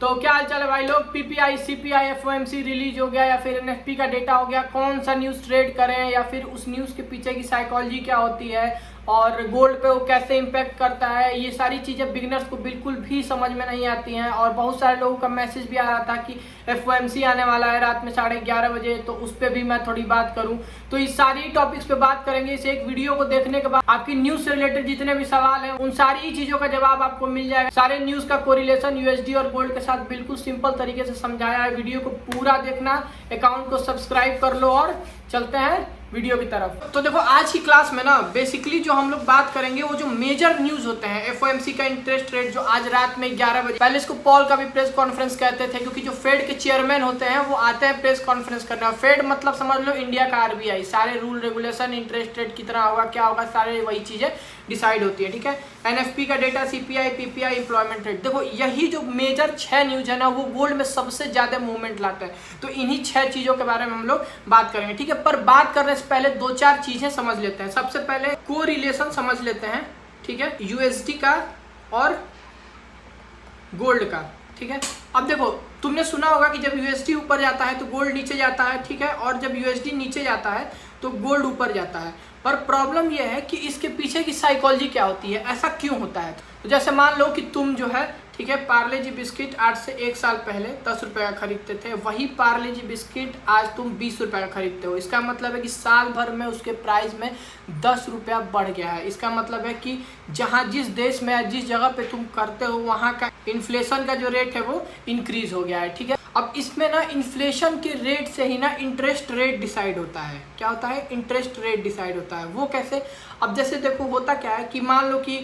तो क्या हाल चाल है भाई लोग। पीपीआई सीपीआई एफओएमसी रिलीज हो गया या फिर एनएफपी का डेटा हो गया, कौन सा न्यूज़ ट्रेड करें या फिर उस न्यूज़ के पीछे की साइकोलॉजी क्या होती है और गोल्ड पे वो कैसे इम्पैक्ट करता है, ये सारी चीज़ें बिगिनर्स को बिल्कुल भी समझ में नहीं आती हैं। और बहुत सारे लोगों का मैसेज भी आ रहा था कि एफओएमसी आने वाला है रात में 11:30 बजे, तो उस पर भी मैं थोड़ी बात करूं। तो इस सारी टॉपिक्स पे बात करेंगे। इस एक वीडियो को देखने के बाद आपकी न्यूज़ से रिलेटेड जितने भी सवाल हैं उन सारी चीज़ों का जवाब आपको मिल जाएगा। सारे न्यूज़ का कोरिलेशन यूएसडी और गोल्ड के साथ बिल्कुल सिंपल तरीके से समझाया है। वीडियो को पूरा देखना, अकाउंट को सब्सक्राइब कर लो और चलते हैं वीडियो की तरफ। तो देखो आज की क्लास में ना बेसिकली जो हम लोग बात करेंगे वो जो मेजर न्यूज होते हैं, एफओएमसी का इंटरेस्ट रेट जो आज रात में 11 बजे, पहले इसको पॉल का भी प्रेस कॉन्फ्रेंस कहते थे क्योंकि जो फेड के चेयरमैन होते हैं वो आते हैं प्रेस कॉन्फ्रेंस करने। और फेड मतलब समझ लो इंडिया का आरबीआई, सारे रूल रेगुलेशन इंटरेस्ट रेट कितना होगा क्या होगा सारे वही चीजें डिसाइड होती है, ठीक है। एनएफपी का data, CPI, PPI, employment rate, देखो यही जो मेजर 6 न्यूज है ना वो गोल्ड में सबसे ज्यादा मूवमेंट लाते हैं। तो इन्हीं 6 चीजों के बारे में हम लोग बात करेंगे, ठीक है। पर बात करने से पहले 2-4 चीजें समझ लेते हैं। सबसे पहले कोरिलेशन समझ लेते हैं, ठीक है, यूएसडी का और गोल्ड का, ठीक है। अब देखो तुमने सुना होगा कि जब यूएसडी ऊपर जाता है तो गोल्ड नीचे जाता है, ठीक है, और जब यूएसडी नीचे जाता है तो गोल्ड ऊपर जाता है। पर प्रॉब्लम यह है कि इसके पीछे की साइकोलॉजी क्या होती है, ऐसा क्यों होता है। तो जैसे मान लो कि तुम जो है, ठीक है, पार्ले जी बिस्किट आज से 1 साल पहले 10 रुपए का खरीदते थे, वही पार्ले जी बिस्किट आज तुम 20 रुपए का खरीदते हो। इसका मतलब है कि साल भर में उसके प्राइस में 10 रुपया बढ़ गया है। इसका मतलब है कि जहाँ जिस देश में या जिस जगह पे तुम करते हो वहाँ का इन्फ्लेशन का जो रेट है वो इंक्रीज हो गया है, ठीक है। अब इसमें ना इन्फ्लेशन के रेट से ही ना इंटरेस्ट रेट डिसाइड होता है। क्या होता है? इंटरेस्ट रेट डिसाइड होता है। वो कैसे? अब जैसे देखो होता क्या है कि मान लो कि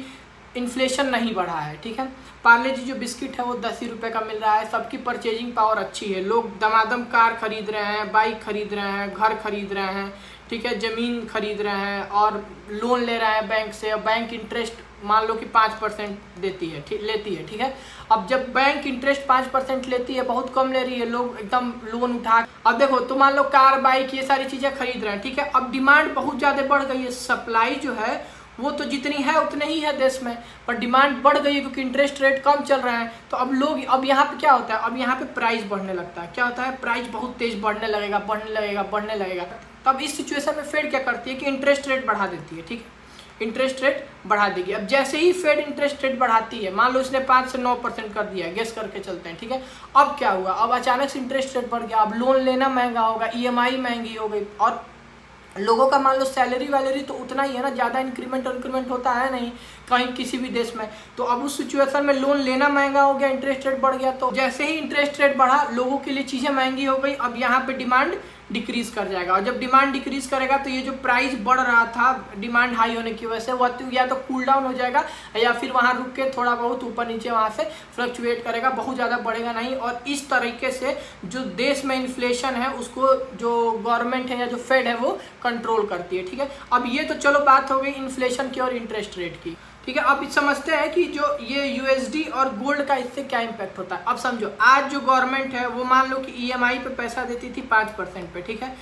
इन्फ्लेशन नहीं बढ़ा है, ठीक है, पार्ले जी जो बिस्किट है वो 10 ही रुपये का मिल रहा है, सबकी परचेजिंग पावर अच्छी है, लोग दमादम कार खरीद रहे हैं, बाइक खरीद रहे हैं, घर खरीद रहे हैं, ठीक है, ज़मीन खरीद रहे हैं और लोन ले रहे हैं बैंक से। और बैंक इंटरेस्ट मान लो कि 5% देती है, लेती है, ठीक है। अब जब बैंक इंटरेस्ट 5% लेती है, बहुत कम ले रही है, लोग एकदम लोन उठा, अब देखो तो मान लो कार बाइक ये सारी चीज़ें खरीद रहे हैं, ठीक है। अब डिमांड बहुत ज़्यादा बढ़ गई है, सप्लाई जो है वो तो जितनी है उतनी ही है देश में, पर डिमांड बढ़ गई है क्योंकि इंटरेस्ट रेट कम चल रहा है। तो अब लोग, अब यहाँ पे क्या होता है, अब यहाँ पे प्राइस बढ़ने लगता है। क्या होता है? प्राइस बहुत तेज बढ़ने लगेगा, बढ़ने लगेगा, बढ़ने लगेगा। तब इस सिचुएशन में फेड क्या करती है कि इंटरेस्ट रेट बढ़ा देती है, ठीक है, इंटरेस्ट रेट बढ़ा देगी। अब जैसे ही फेड इंटरेस्ट रेट बढ़ाती है, मान लो इसने 5 से 9% कर दिया, गेस करके चलते हैं, ठीक है। अब क्या हुआ? अब अचानक से इंटरेस्ट रेट बढ़ गया, अब लोन लेना महंगा होगा, ईएमआई महंगी हो गई, और लोगों का मान लो सैलरी वैलरी तो उतना ही है ना, ज़्यादा इंक्रीमेंट होता है नहीं कहीं किसी भी देश में। तो अब उस सिचुएशन में लोन लेना महंगा हो गया, इंटरेस्ट रेट बढ़ गया। तो जैसे ही इंटरेस्ट रेट बढ़ा लोगों के लिए चीज़ें महंगी हो गई, अब यहाँ पे डिमांड डिक्रीज कर जाएगा। और जब डिमांड डिक्रीज करेगा तो ये जो प्राइस बढ़ रहा था डिमांड हाई होने की वजह से, वह या तो कूल डाउन हो जाएगा या फिर वहाँ रुक के थोड़ा बहुत ऊपर नीचे वहाँ से फ्लक्चुएट करेगा, बहुत ज़्यादा बढ़ेगा नहीं। और इस तरीके से जो देश में इन्फ्लेशन है उसको जो गवर्नमेंट है या जो फेड है वो कंट्रोल करती है, ठीक है। अब ये तो चलो बात हो गई इन्फ्लेशन की और इंटरेस्ट रेट की, ठीक है। अब समझते हैं कि जो ये यूएसडी और गोल्ड का इससे क्या इम्पैक्ट होता है। अब समझो आज जो गवर्नमेंट है वो मान लो कि ईएमआई पे पैसा देती थी 5% पे, ठीक है,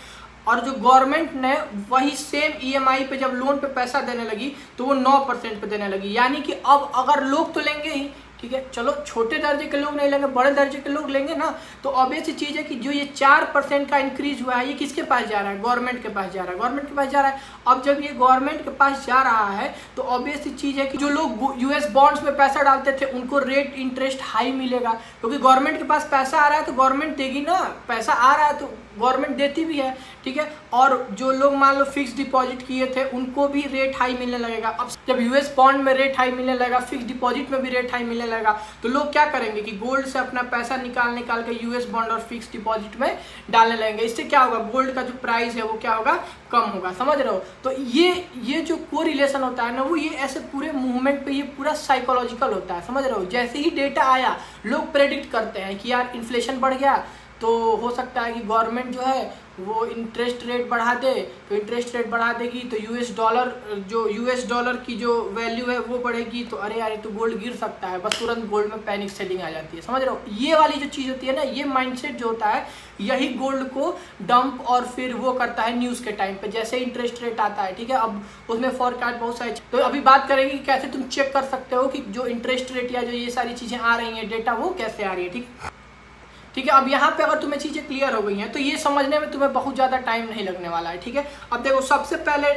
और जो गवर्नमेंट ने वही सेम ईएमआई पे जब लोन पे पैसा देने लगी तो वो 9% पे देने लगी। यानी कि अब अगर लोग तो लेंगे ही, ठीक है, चलो छोटे दर्जे के लोग नहीं लेंगे, बड़े दर्जे के लोग लेंगे ना। तो ऑब्वियस चीज़ है कि जो ये 4% का इंक्रीज हुआ है ये किसके पास जा रहा है? गवर्नमेंट के पास जा रहा है, गवर्नमेंट के पास जा रहा है। अब जब ये गवर्नमेंट के पास जा रहा है तो ऑब्वियस चीज़ है कि जो लोग यूएस बॉन्ड्स में पैसा डालते थे उनको रेट इंटरेस्ट हाई मिलेगा, क्योंकि गवर्नमेंट के पास पैसा आ रहा है तो गवर्नमेंट देगी ना, पैसा आ रहा है तो गवर्नमेंट देती भी है, ठीक है। और जो लोग मान लो फिक्स डिपॉजिट किए थे उनको भी रेट हाई मिलने लगेगा। अब जब यूएस बॉन्ड में रेट हाई मिलने लगेगा, फिक्स डिपॉजिट में भी रेट हाई मिलने लगेगा, तो लोग क्या करेंगे कि गोल्ड से अपना पैसा निकाल के यूएस बॉन्ड और फिक्स डिपॉजिट में डालने लगेंगे। इससे क्या होगा? गोल्ड का जो प्राइस है वो क्या होगा? कम होगा, समझ रहे हो। तो ये जो कोरिलेशन होता है ना वो ये ऐसे पूरे मूवमेंट पे ये पूरा साइकोलॉजिकल होता है, समझ रहे हो। जैसे ही डेटा आया लोग प्रेडिक्ट करते हैं कि यार इन्फ्लेशन बढ़ गया तो हो सकता है कि गवर्नमेंट जो है वो इंटरेस्ट रेट बढ़ा दे, तो इंटरेस्ट रेट बढ़ा देगी तो यूएस डॉलर की जो वैल्यू है वो बढ़ेगी, तो अरे यार तो गोल्ड गिर सकता है, बस तुरंत गोल्ड में पैनिक सेलिंग आ जाती है। समझ रहे हो, ये वाली जो चीज़ होती है ना, ये माइंडसेट जो होता है यही गोल्ड को डंप और फिर वो करता है न्यूज़ के टाइम पे, जैसे इंटरेस्ट रेट आता है। ठीक है, अब उसमें फॉरकास्ट बहुत सारी, तो अभी बात करेंगे कि कैसे तुम चेक कर सकते हो कि जो इंटरेस्ट रेट या जो ये सारी चीज़ें आ रही हैं डेटा वो कैसे आ रही है। ठीक है, अब यहाँ पे अगर तुम्हें चीज़ें क्लियर हो गई हैं तो ये समझने में तुम्हें बहुत ज़्यादा टाइम नहीं लगने वाला है। ठीक है, अब देखो सबसे पहले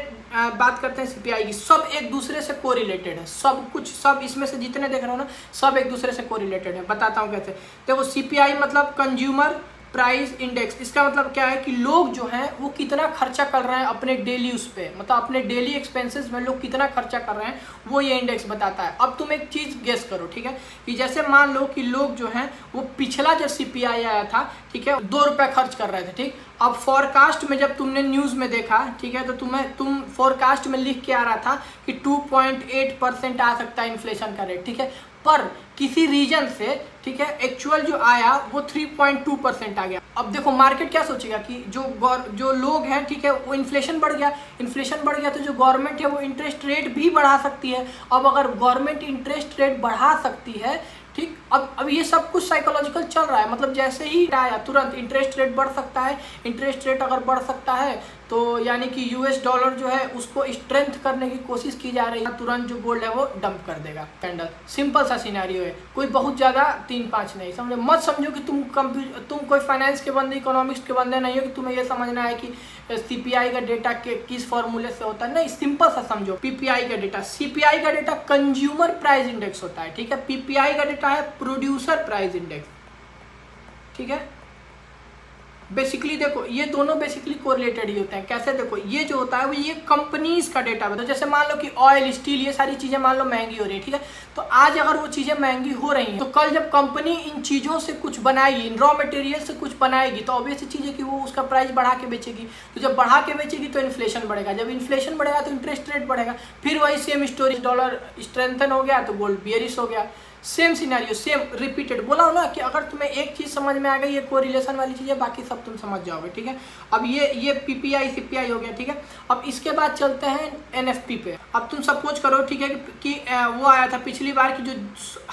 बात करते हैं सीपीआई की। सब एक दूसरे से कोरिलेटेड है, सब कुछ, सब इसमें से जितने देख रहे हो ना, सब एक दूसरे से कोरिलेटेड है। बताता हूँ कैसे। देखो सीपीआई मतलब कंज्यूमर प्राइस इंडेक्स, इसका मतलब क्या है कि लोग जो हैं वो कितना खर्चा कर रहे हैं अपने डेली उस पर, मतलब अपने डेली एक्सपेंसेस में लोग कितना खर्चा कर रहे हैं, वो ये इंडेक्स बताता है। अब तुम एक चीज़ गेस करो, ठीक है, कि जैसे मान लो कि लोग जो हैं वो पिछला जब सीपीआई आया था, ठीक है, 2 रुपये खर्च कर रहे थे। ठीक, अब फॉरकास्ट में जब तुमने न्यूज़ में देखा, ठीक है, तो तुम फॉरकास्ट में लिख के आ रहा था कि 2.8% आ सकता है इन्फ्लेशन का रेट। ठीक है, पर किसी रीजन से, ठीक है, एक्चुअल जो आया वो 3.2% आ गया। अब देखो मार्केट क्या सोचेगा कि जो लोग हैं, ठीक है, वो इन्फ्लेशन बढ़ गया तो जो गवर्नमेंट है वो इंटरेस्ट रेट भी बढ़ा सकती है। अब अगर गवर्नमेंट इंटरेस्ट रेट बढ़ा सकती है, ठीक, अब ये सब कुछ साइकोलॉजिकल चल रहा है, मतलब जैसे ही आया तुरंत इंटरेस्ट रेट बढ़ सकता है। इंटरेस्ट रेट अगर बढ़ सकता है तो यानी कि यूएस डॉलर जो है उसको स्ट्रेंथ करने की कोशिश की जा रही है, तुरंत जो गोल्ड है वो डंप कर देगा कैंडल। सिंपल सा सिनेरियो है, कोई बहुत ज़्यादा 3-5 नहीं। समझो, मत समझो कि तुम कोई फाइनेंस के बंदे, इकोनॉमिक्स के बंदे नहीं हो कि तुम्हें ये समझना है कि सीपीआई का डेटा किस फॉर्मूले से होता है। नहीं, सिंपल सा समझो, पीपीआई का डेटा, सीपीआई का डेटा कंज्यूमर प्राइस इंडेक्स होता है। ठीक है, पीपीआई का डेटा है प्रोड्यूसर प्राइस इंडेक्स। ठीक है, बेसिकली देखो ये दोनों बेसिकली कोरिलेटेड ही होते हैं। कैसे, देखो ये जो होता है वो ये कंपनीज का डेटा होता है। जैसे मान लो कि ऑयल, स्टील, ये सारी चीज़ें मान लो महंगी हो रही है। ठीक है, तो आज अगर वो चीज़ें महंगी हो रही हैं तो कल जब कंपनी इन चीज़ों से कुछ बनाएगी, इन रॉ मटेरियल से कुछ बनाएगी, तो ऑब्वियस चीज़ है कि वो उसका प्राइस बढ़ा के बेचेगी। तो जब बढ़ा के बेचेगी तो इन्फ्लेशन बढ़ेगा, जब इन्फ्लेशन बढ़ेगा तो इंटरेस्ट रेट बढ़ेगा। फिर वही सेम स्टोरी, डॉलर स्ट्रेंथन हो गया तो गोल्ड बियरिश हो गया। Same scenario, same repeated. बोला हो ना कि अगर तुम्हें एक चीज़ समझ में आ गई, ये कोरिलेशन वाली चीज़ है, बाकी सब तुम समझ जाओगे। ठीक है, अब ये पीपीआई सीपीआई हो गया। ठीक है, अब इसके बाद चलते हैं एनएफपी पे। अब तुम सपोज करो, ठीक है, कि वो आया था पिछली बार की जो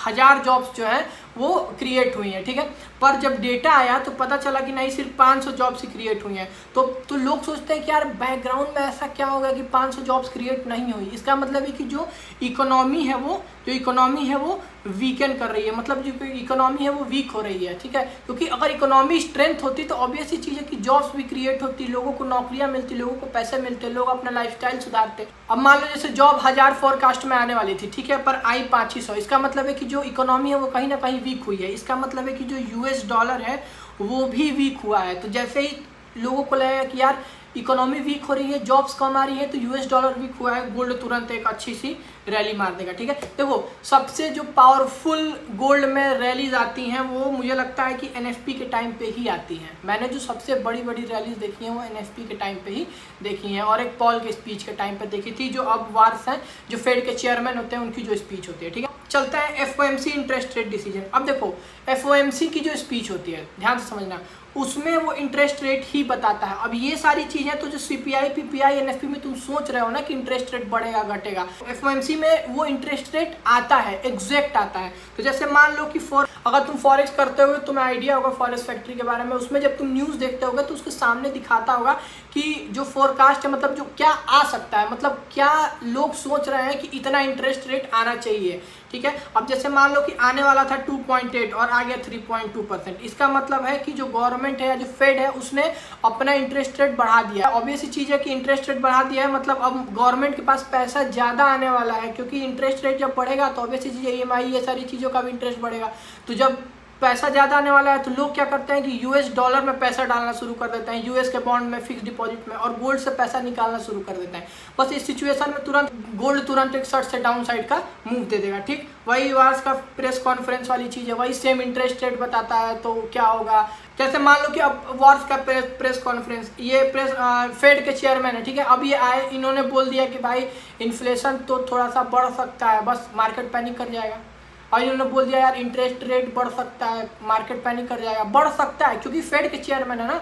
1000 जॉब्स जो हैं वो क्रिएट हुई हैं। ठीक है, पर जब डेटा आया तो पता चला कि नहीं, सिर्फ 500 जॉब्स ही क्रिएट हुई हैं। तो लोग सोचते हैं कि यार बैकग्राउंड में ऐसा क्या होगा कि 500 जॉब्स क्रिएट नहीं हुई। इसका मतलब है कि जो इकोनॉमी है वो वीकन कर रही है, मतलब जो इकोनॉमी है वो वीक हो रही है। ठीक है, क्योंकि अगर इकोनॉमी स्ट्रेंथ होती तो ऑब्वियस ही चीज़ है कि जॉब्स भी क्रिएट होती, लोगों को नौकरियां मिलती, लोगों को पैसे मिलते, लोग अपना लाइफस्टाइल सुधारते। अब मान लो जैसे जॉब 1000 फोरकास्ट में आने वाली थी, ठीक है, पर आई 500। इसका मतलब है कि जो इकोनॉमी है वो कहीं ना कहीं वीक हुई है। इसका मतलब है कि जो यूएस डॉलर है वो भी वीक हुआ है। तो जैसे ही लोगों को लगेगा कि यार इकोनॉमी वीक हो रही है, जॉब्स कम आ रही है, तो यूएस डॉलर वीक हुआ है, गोल्ड तुरंत एक अच्छी सी रैली मार देगा। ठीक है, देखो सबसे जो पावरफुल गोल्ड में रैलीज आती हैं वो मुझे लगता है कि एनएफपी के टाइम पे ही आती हैं। मैंने जो सबसे बड़ी रैलीज देखी हैं वो एनएफपी के टाइम पे ही देखी हैं, और एक पॉल के स्पीच के टाइम पे देखी थी, जो अब वार्स हैं, जो फेड के चेयरमैन होते हैं, उनकी जो स्पीच होती है। ठीक है, चलता है एफओएमसी इंटरेस्ट रेट डिसीजन। अब देखो एफओएमसी की जो स्पीच होती है, ध्यान से समझना, उसमें वो इंटरेस्ट रेट ही बताता है। अब ये सारी चीज़ें तो जो सीपीआई, पीपीआई, एनएफपी में तुम सोच रहे हो ना कि इंटरेस्ट रेट बढ़ेगा घटेगा, एफओएमसी में वो इंटरेस्ट रेट आता है, एग्जैक्ट आता है। तो जैसे मान लो कि अगर तुम फॉरेक्स करते हो, तुम्हें आइडिया होगा फॉरेक्स फैक्ट्री के बारे में, उसमें जब तुम न्यूज़ देखते होगे तो उसके सामने दिखाता होगा कि जो फोरकास्ट है, मतलब जो क्या आ सकता है, मतलब क्या लोग सोच रहे हैं कि इतना इंटरेस्ट रेट आना चाहिए। ठीक है, अब जैसे मान लो कि आने वाला था 2.8 और आ गया 3.2%। इसका मतलब है कि जो गवर्नमेंट है या जो फेड है उसने अपना इंटरेस्ट रेट बढ़ा दिया है। ऑब्वियस चीज़ है कि इंटरेस्ट रेट बढ़ा दिया है, मतलब अब गवर्नमेंट के पास पैसा ज़्यादा आने वाला है, क्योंकि इंटरेस्ट रेट जब बढ़ेगा तो ऑब्वियस चीज़ ईएमआई, ये सारी चीज़ों का भी इंटरेस्ट बढ़ेगा। तो जब पैसा ज़्यादा आने वाला है तो लोग क्या करते हैं कि यूएस डॉलर में पैसा डालना शुरू कर देते हैं, यूएस के बॉन्ड में, फिक्स डिपॉजिट में, और गोल्ड से पैसा निकालना शुरू कर देते हैं। बस इस सिचुएशन में तुरंत गोल्ड तुरंत एक शर्ट से डाउन साइड का मूव दे देगा। ठीक, वही वार्स का प्रेस कॉन्फ्रेंस वाली चीज़ है, वही सेम इंटरेस्ट रेट बताता है। तो क्या होगा, जैसे मान लो कि अब वार्स का प्रेस कॉन्फ्रेंस, ये फेड के चेयरमैन है। ठीक है, अब ये आए, इन्होंने बोल दिया कि भाई इन्फ्लेशन तो थोड़ा सा बढ़ सकता है, बस मार्केट पैनिक कर जाएगा। और इन्होंने बोल दिया यार इंटरेस्ट रेट बढ़ सकता है, मार्केट पैनिक कर जाएगा। बढ़ सकता है क्योंकि फेड के चेयरमैन है ना,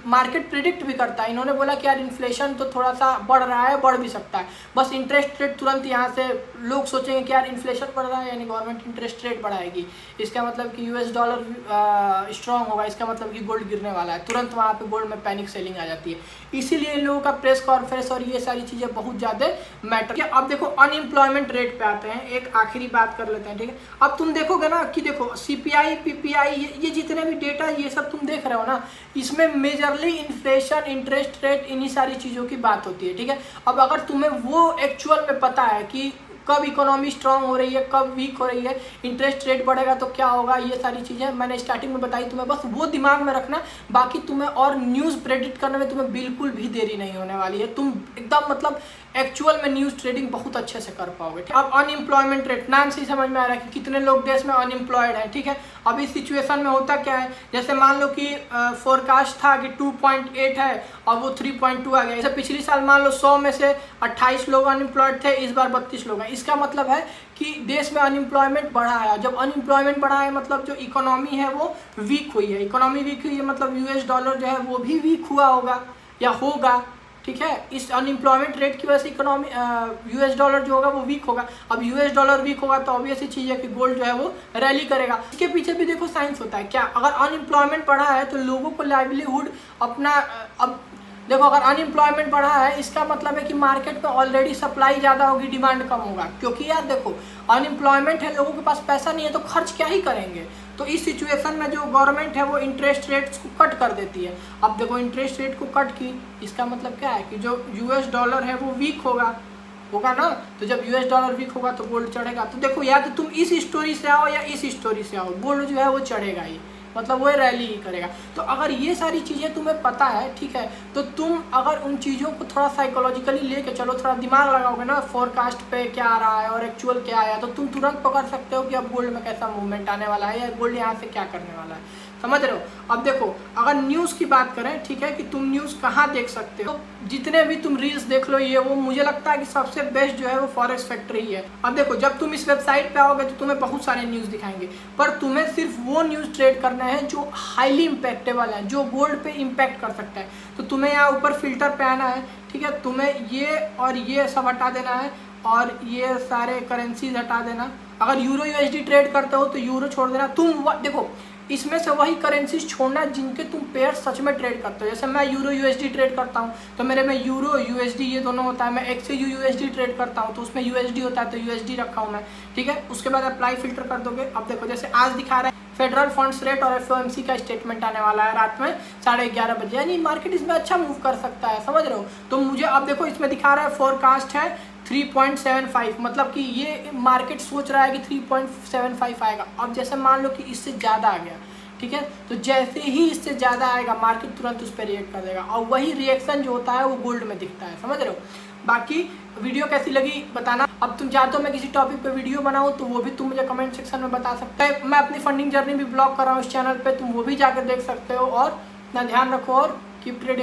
मार्केट प्रिडिक्ट भी करता है। इन्होंने बोला कि यार इन्फ्लेशन तो थोड़ा सा बढ़ रहा है, बढ़ भी सकता है, बस इंटरेस्ट रेट तुरंत यहाँ से लोग सोचेंगे कि यार इन्फ्लेशन बढ़ रहा है यानी गवर्नमेंट इंटरेस्ट रेट बढ़ाएगी, इसका मतलब कि यूएस डॉलर स्ट्रांग होगा, इसका मतलब कि गोल्ड गिरने वाला है, तुरंत वहाँ पे गोल्ड में पैनिक सेलिंग आ जाती है। इसीलिए इन लोगों का प्रेस कॉन्फ्रेंस और ये सारी चीज़ें बहुत ज़्यादा मैटर। अब देखो अनएम्प्लॉयमेंट रेट पे आते हैं, एक आखिरी बात कर लेते हैं, ठीक है। अब तुम देखोगे ना कि देखो सीपीआई पीपीआई ये जितने भी डेटा ये सब तुम देख रहे हो ना, इसमें मेजरली इन्फ्लेशन, इंटरेस्ट रेट, इन्हीं सारी चीज़ों की बात होती है, ठीक है। अब अगर तुम्हें वो एक्चुअल में पता है कि कब इकोनॉमी स्ट्रांग हो रही है, कब वीक हो रही है, इंटरेस्ट रेट बढ़ेगा तो क्या होगा, ये सारी चीज़ें मैंने स्टार्टिंग में बताई तुम्हें, बस वो दिमाग में रखना। बाकी तुम्हें और न्यूज़ प्रेडिक्ट करने में तुम्हें बिल्कुल भी देरी नहीं होने वाली है, तुम एकदम मतलब एक्चुअल में न्यूज़ ट्रेडिंग बहुत अच्छे से कर पाओगे। अब अनएम्प्लॉयमेंट रेट नाम से ही समझ में आ रहा है कि कितने लोग देश में अनएम्प्लॉयड हैं, ठीक है। अब इस सिचुएशन में होता क्या है, जैसे मान लो कि फोरकास्ट था कि 2.8 है और वो 3.2 आ गया। जैसे पिछली साल मान लो 100 में से 28 लोग अनएम्प्लॉयड थे, इस बार 32 लोग हैं। इसका मतलब है कि देश में अनएम्प्लॉयमेंट बढ़ा है। जब अनएम्प्लॉयमेंट बढ़ा है मतलब जो इकोनॉमी है वो वीक हुई है। इकोनॉमी वीक हुई है मतलब यूएस डॉलर जो है वो भी वीक हुआ होगा या होगा, ठीक है। इस अनएम्प्लॉयमेंट रेट की वजह से इकोनॉमी यूएस डॉलर जो होगा वो वीक होगा। अब यूएस डॉलर वीक होगा तो ऑब्वियस ही चीज़ है कि गोल्ड जो है वो रैली करेगा। इसके पीछे भी देखो साइंस होता है क्या, अगर अनएम्प्लॉयमेंट बढ़ा है तो लोगों को लाइवलीहुड अपना, अब देखो अगर अनएम्प्लॉयमेंट बढ़ा है इसका मतलब है कि मार्केट में ऑलरेडी सप्लाई ज़्यादा होगी, डिमांड कम होगा। क्योंकि यार देखो अनएम्प्लॉयमेंट है, लोगों के पास पैसा नहीं है तो खर्च क्या ही करेंगे। तो इस सिचुएशन में जो गवर्नमेंट है वो इंटरेस्ट रेट्स को कट कर देती है। अब देखो इंटरेस्ट रेट को कट की, इसका मतलब क्या है कि जो यूएस डॉलर है वो वीक होगा ना। तो जब यूएस डॉलर वीक होगा तो गोल्ड चढ़ेगा। तो देखो या तो तुम इस स्टोरी से आओ या इस स्टोरी से आओ, गोल्ड जो है वो चढ़ेगा ही, मतलब वो रैली ही करेगा। तो अगर ये सारी चीज़ें तुम्हें पता है, ठीक है, तो तुम अगर उन चीज़ों को थोड़ा साइकोलॉजिकली लेके चलो, थोड़ा दिमाग लगाओगे ना फोरकास्ट पे क्या आ रहा है और एक्चुअल क्या आया, तो तुम तुरंत पकड़ सकते हो कि अब गोल्ड में कैसा मूवमेंट आने वाला है या गोल्ड यहाँ से क्या करने वाला है, समझ रहे हो। अब देखो अगर न्यूज़ की बात करें, ठीक है, कि तुम न्यूज़ कहाँ देख सकते हो, जितने भी तुम रील्स देख लो ये वो, मुझे लगता है कि सबसे बेस्ट जो है वो फॉरेक्स फैक्ट्री ही है। अब देखो जब तुम इस वेबसाइट पे आओगे तो तुम्हें बहुत सारे न्यूज़ दिखाएंगे, पर तुम्हें सिर्फ वो न्यूज़ ट्रेड करना है जो हाईली इम्पैक्टेबल है, जो गोल्ड पे इम्पैक्ट कर सकता है। तो तुम्हें यहाँ ऊपर फिल्टर पे आना है, ठीक है, तुम्हें ये और ये सब हटा देना है और ये सारे करेंसीज हटा देना। अगर यूरो यूएसडी ट्रेड करते हो तो यूरो छोड़ देना। तुम देखो इसमें से वही करेंसीज छोड़ना जिनके तुम पेयर सच में ट्रेड करते हो। जैसे मैं यूरो यूएसडी ट्रेड करता हूँ तो मेरे में यूरो यूएसडी ये दोनों होता है। मैं एक्सयू यूएसडी ट्रेड करता हूँ तो उसमें यूएसडी होता है तो यूएसडी रखा हूँ मैं, ठीक है। उसके बाद अप्लाई फिल्टर कर दोगे। अब देखो जैसे आज दिखा रहा है फेडरल फंड्स रेट और एफओएमसी का स्टेटमेंट आने वाला है रात में 11:30 बजे, यानी मार्केट इसमें अच्छा मूव कर सकता है, समझ रहे हो। तो मुझे अब देखो इसमें दिखा रहा है फोरकास्ट है 3.75, मतलब कि ये मार्केट सोच रहा है कि 3.75 आएगा। अब जैसे मान लो कि इससे ज़्यादा आ गया, ठीक है, तो जैसे ही इससे ज़्यादा आएगा मार्केट तुरंत उस पर रिएक्ट कर देगा और वही रिएक्शन जो होता है वो गोल्ड में दिखता है, समझ रहे हो। बाकी वीडियो कैसी लगी बताना। अब तुम चाहते हो मैं किसी टॉपिक पे वीडियो बनाऊँ तो वो भी तुम मुझे कमेंट सेक्शन में बता सकते हो। मैं अपनी फंडिंग जर्नी भी ब्लॉग कर रहा हूँ इस चैनल पे, तुम वो भी जाकर देख सकते हो। और अपना ध्यान रखो और कीप ट्रेडिंग।